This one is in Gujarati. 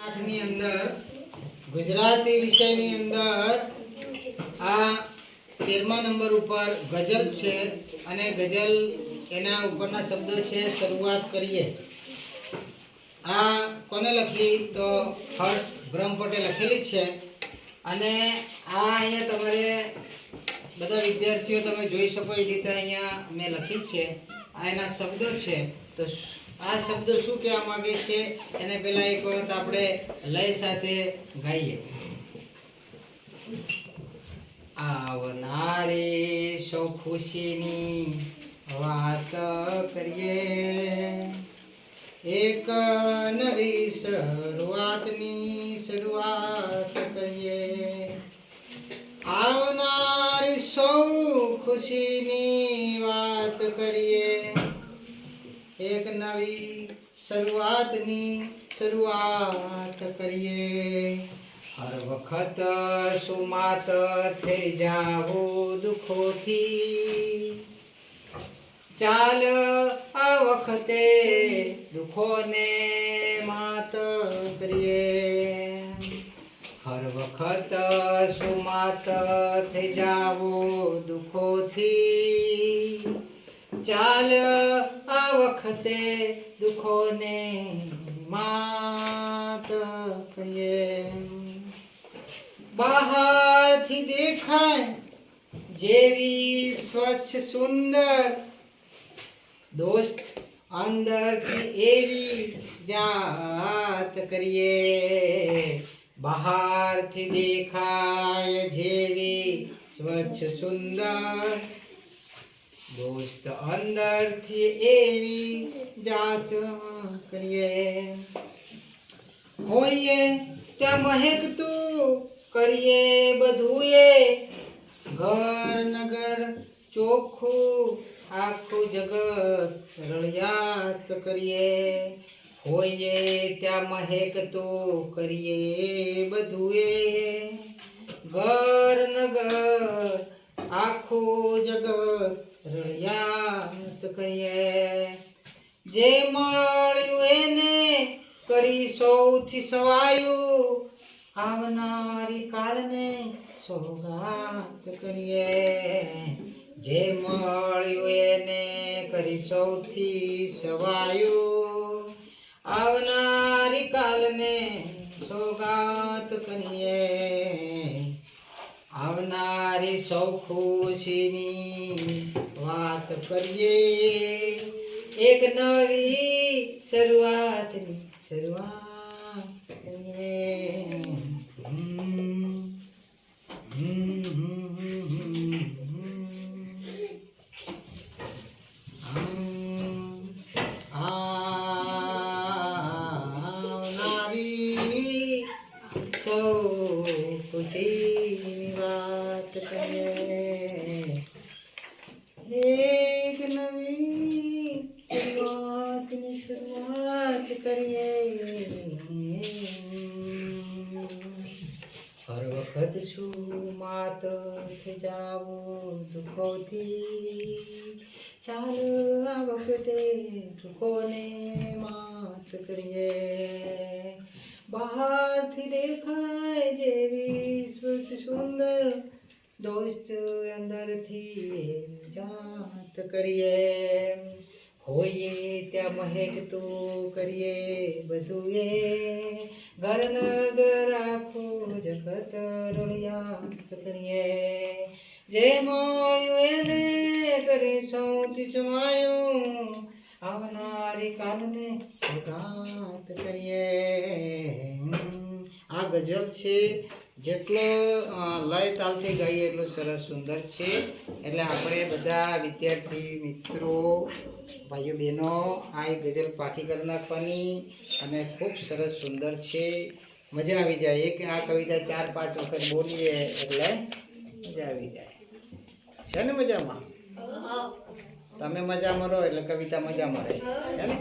ની અંદર ગુજરાતી વિષયની અંદર આ 13મા નંબર ઉપર ગઝલ છે અને ગઝલ એના ઉપરના શબ્દો છે શરૂઆત કરીએ। આ કોને લખી તો હર્ષ બ્રહ્મભટ્ટે લખેલી છે અને આ અહીંયા તમારે બધા વિદ્યાર્થીઓ તમે જોઈ શકો એ રીતે અહીંયા મેં લખી છે। આ એના શબ્દો છે તો આ શબ્દો શું કહેવા માંગે છે એને પહેલા એક વખત આપણે લય સાથે ગાઈએ। આવનારી સૌ ખુશીની વાત કરીએ, એક નવી શરૂઆત કરીએ। આવનારી સૌ ખુશીની વાત કરીએ, એક નવી શરૂઆત કરીએ। હર વખત સુમાત થઈ જાવું દુઃખોથી, ચાલ આ વખતે દુઃખોને માત કરીએ। હર વખત સુમાત થઈ જાવું દુઃખોથી, ચાલ આ વખતે દુઃખોને માત કરીએ। બહારથી દેખાય જેવી સ્વચ્છ સુંદર, દોસ્ત અંદરથી એવી જાત કરીએ। બહારથી દેખાય જેવી સ્વચ્છ સુંદર, દોસ્ત અંદરથી એવી જાત કરીએ। હોઈએ ત્યાં મહેકતું કરીએ બધુંએ, ઘર નગર ચોખ્ખું આખું જગત રળિયાત કરીએ। હોઈએ ત્યાં મહેકતું કરીએ બધુંએ, ઘર નગર આખું જગત રળિયાત કરીએ। જે મળ્યું એને કરી સૌથી સવાયું, આવનારી કાલને સોગાત કરીએ। જે મળ્યું એને કરી સૌથી સવાયું, આવનારી કાલને સોગાત કરીએ। આવનારી સૌ ખુશીની વાત કરીએ, એક નવી શરૂઆતની શરૂઆત કરીએ। આવનારી સૌ ખુશીની વાત કરીએ, એક નવી શરૂઆતની શરૂઆત કરીએ। હર વખત શું માત થઈ જાવું દુઃખોથી, ચાલ આ વખતે દુઃખોને માત કરીએ। બહારથી દેખાય જેવી સ્વચ્છ સુંદર, દોસ્ત અંદરથી જાત કરીએ। હોઈએ ત્યાં મહેકતું કરીએ બધુંએ, ઘર નગર આખું જગત રળિયાત કરીએ। જે મળ્યું એને કરી સૌથી સમાયું, આવનારી કાલને સોગાત કરીએ। આ ગઝલ છે, જેટલો લય તાલથી ગાઈએ એટલું સરસ સુંદર છે। એટલે આપણે બધા વિદ્યાર્થી મિત્રો ભાઈઓ બહેનો આ એક ગઝલ પાકી કરી નાખવાની અને ખૂબ સરસ સુંદર છે, મજા આવી જાય। કે આ કવિતા 4-5 વખત બોલીએ એટલે મજા આવી જાય છે ને। મજામાં તમે મજામાં રહો એટલે કવિતા મજામાં રહે છે ને।